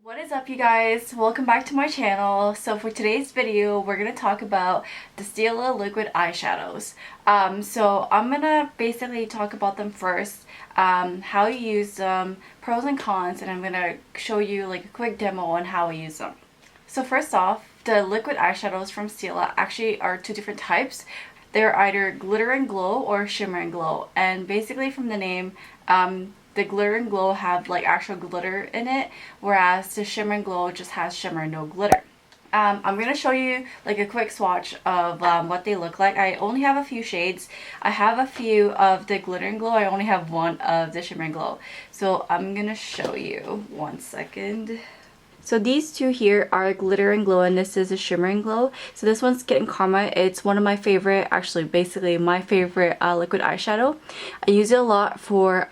What is up, you guys? Welcome back to my channel. So for today's video, we're going to talk about the Stila liquid eyeshadows. So I'm going to basically talk about them first, how you use them, pros and cons, and I'm going to show you like a quick demo on how I use them. So first off, the liquid eyeshadows from Stila actually are two different types. They're either glitter and glow or shimmer and glow, and basically from the name, the glitter and glow have like actual glitter in it, whereas the shimmer and glow just has shimmer and no glitter. I'm going to show you like a quick swatch of what they look like. I only have a few shades. I have a few of the glitter and glow. I only have one of the shimmer and glow. So I'm going to show you. One second. So these two here are glitter and glow, and this is a shimmer and glow. So this one's Getting Karma. It's one of my favorite, actually basically my favorite liquid eyeshadow. I use it a lot for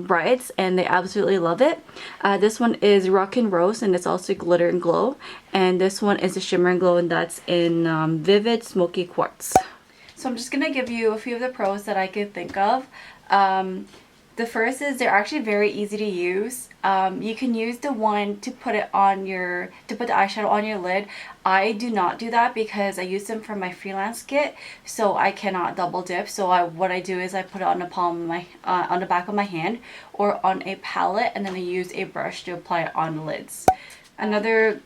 brides and they absolutely love it. This one is Rock and Rose, and it's also glitter and glow. And this one is a shimmer and glow, and that's in Vivid Smoky Quartz. So I'm just going to give you a few of the pros that I could think of. The first is they're actually very easy to use. You can use the one to put it on your, to put the eyeshadow on your lid. I do not do that because I use them for my freelance kit, so I cannot double dip. So what I do is I put it on the palm of my, on the back of my hand or on a palette, and then I use a brush to apply it on the lids. Another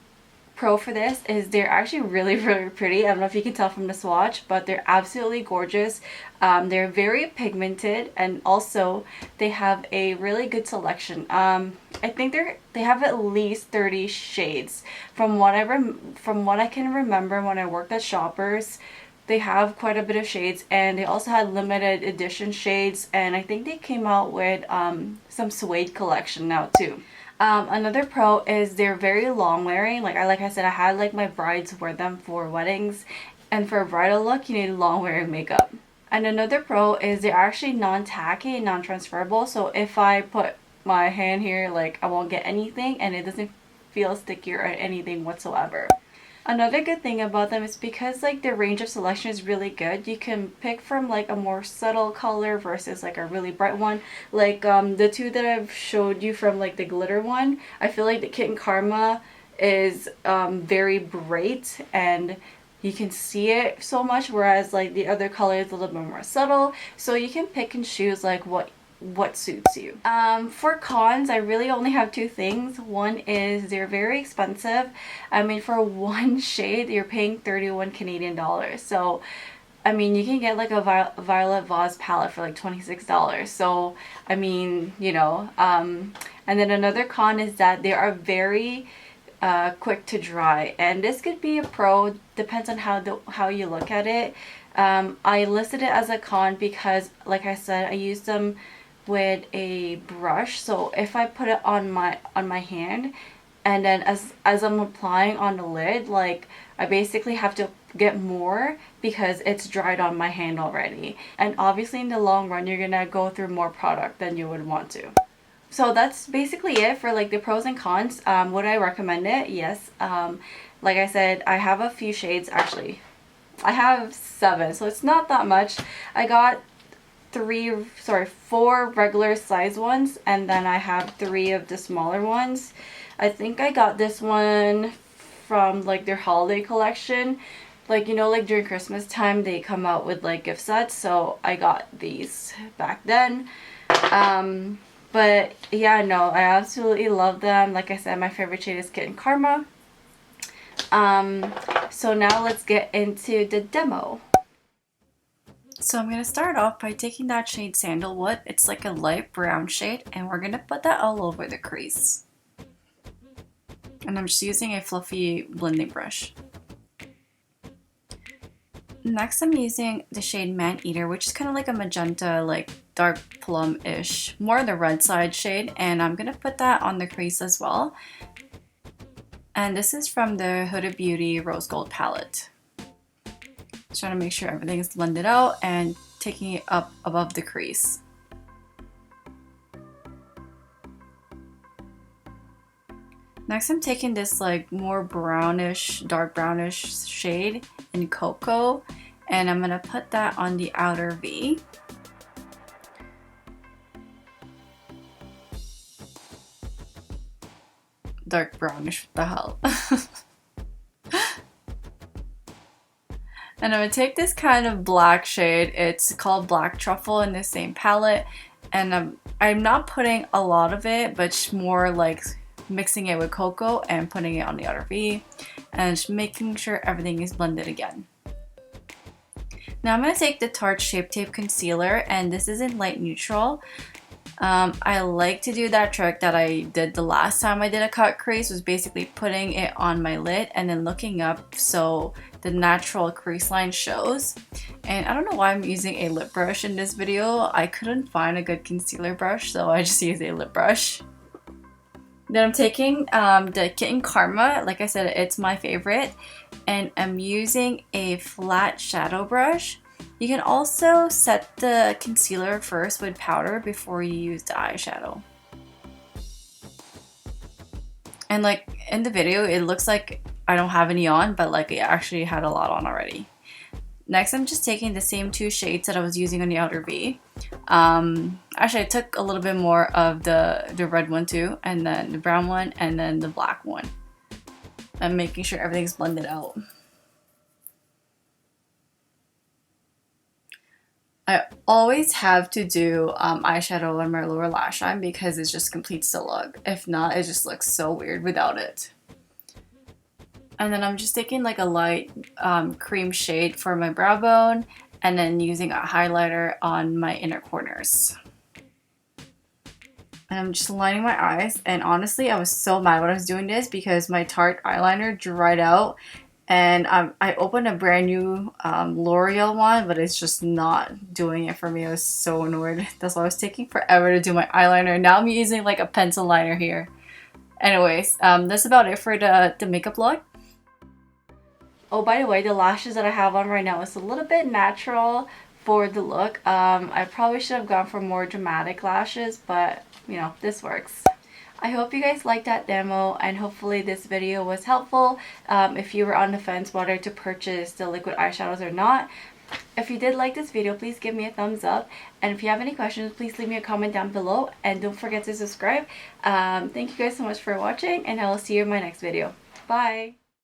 pro for this is they're actually really pretty. I don't know if you can tell from the swatch, but they're absolutely gorgeous. They're very pigmented, and also they have a really good selection. I think they have at least 30 shades from what I can remember when I worked at Shoppers. They have quite a bit of shades, and they also had limited edition shades, and I think they came out with some suede collection now too. Another pro is they're very long wearing. Like I said, I had like my brides wear them for weddings, and for a bridal look you need long wearing makeup. And another pro is they're actually non-tacky and non-transferable, so if I put my hand here, like, I won't get anything, and it doesn't feel sticky or anything whatsoever. Another good thing about them is because like their range of selection is really good, you can pick from like a more subtle color versus like a really bright one. Like the two that I've showed you from like the glitter one, I feel like the Kitten Karma is very bright and you can see it so much, whereas like the other color is a little bit more subtle, so you can pick and choose like what suits you. For cons, I really only have two things. One is they're very expensive. I mean, for one shade you're paying 31 Canadian dollars, so I mean you can get like a Violet Vase palette for like $26, so I mean, you know. And then another con is that they are very quick to dry, and this could be a pro, depends on how you look at it. I listed it as a con because, like I said, I use them with a brush, so if I put it on my hand and then as I'm applying on the lid, like I basically have to get more because it's dried on my hand already, and obviously in the long run you're gonna go through more product than you would want to. So that's basically it for like the pros and cons. Would I recommend it? Yes. Like I said, I have a few shades. Actually, I have 7, so it's not that much. I got 4 regular size ones, and then I have 3 of the smaller ones. I think I got this one from like their holiday collection. Like, you know, like during Christmas time they come out with like gift sets, so I got these back then. But yeah, no, I absolutely love them. Like I said, my favorite shade is Kitten Karma. So now let's get into the demo. So I'm going to start off by taking that shade Sandalwood. It's like a light brown shade, and we're going to put that all over the crease. And I'm just using a fluffy blending brush. Next I'm using the shade Man Eater, which is kind of like a magenta, like dark plum-ish, more on the red side shade, and I'm going to put that on the crease as well. And this is from the Huda Beauty Rose Gold palette. Just trying to make sure everything is blended out and taking it up above the crease. Next I'm taking this like more brownish, dark brownish shade in Cocoa, and I'm going to put that on the outer V. dark brownish. What the hell? And I'm going to take this kind of black shade. It's called Black Truffle in the same palette. And I'm not putting a lot of it, but just more like mixing it with cocoa and putting it on the outer V. And just making sure everything is blended again. Now I'm going to take the Tarte Shape Tape Concealer, and this is in light neutral. I like to do that trick that I did the last time I did a cut crease, was basically putting it on my lid and then looking up so the natural crease line shows. And I don't know why I'm using a lip brush in this video. I couldn't find a good concealer brush, so I just used a lip brush. Then I'm taking the Kitten Karma. Like I said, it's my favorite. And I'm using a flat shadow brush. You can also set the concealer first with powder before you use the eyeshadow. And like in the video, it looks like I don't have any on, but like it actually had a lot on already. Next, I'm just taking the same two shades that I was using on the outer V. Actually, I took a little bit more of the red one too, and then the brown one, and then the black one. I'm making sure everything's blended out. I always have to do eyeshadow on my lower lash line because it just completes the look. If not, it just looks so weird without it. And then I'm just taking like a light cream shade for my brow bone and then using a highlighter on my inner corners. And I'm just lining my eyes, and honestly I was so mad when I was doing this because my Tarte eyeliner dried out, and I opened a brand new L'Oreal one, but it's just not doing it for me. I was so annoyed. That's why I was taking forever to do my eyeliner. Now I'm using like a pencil liner here. Anyways, that's about it for the makeup look. Oh, by the way, the lashes that I have on right now is a little bit natural for the look. I probably should have gone for more dramatic lashes, but you know, this works. I hope you guys liked that demo, and hopefully this video was helpful if you were on the fence whether to purchase the liquid eyeshadows or not. If you did like this video, please give me a thumbs up, and if you have any questions, please leave me a comment down below, and don't forget to subscribe. Thank you guys so much for watching, and I will see you in my next video. Bye!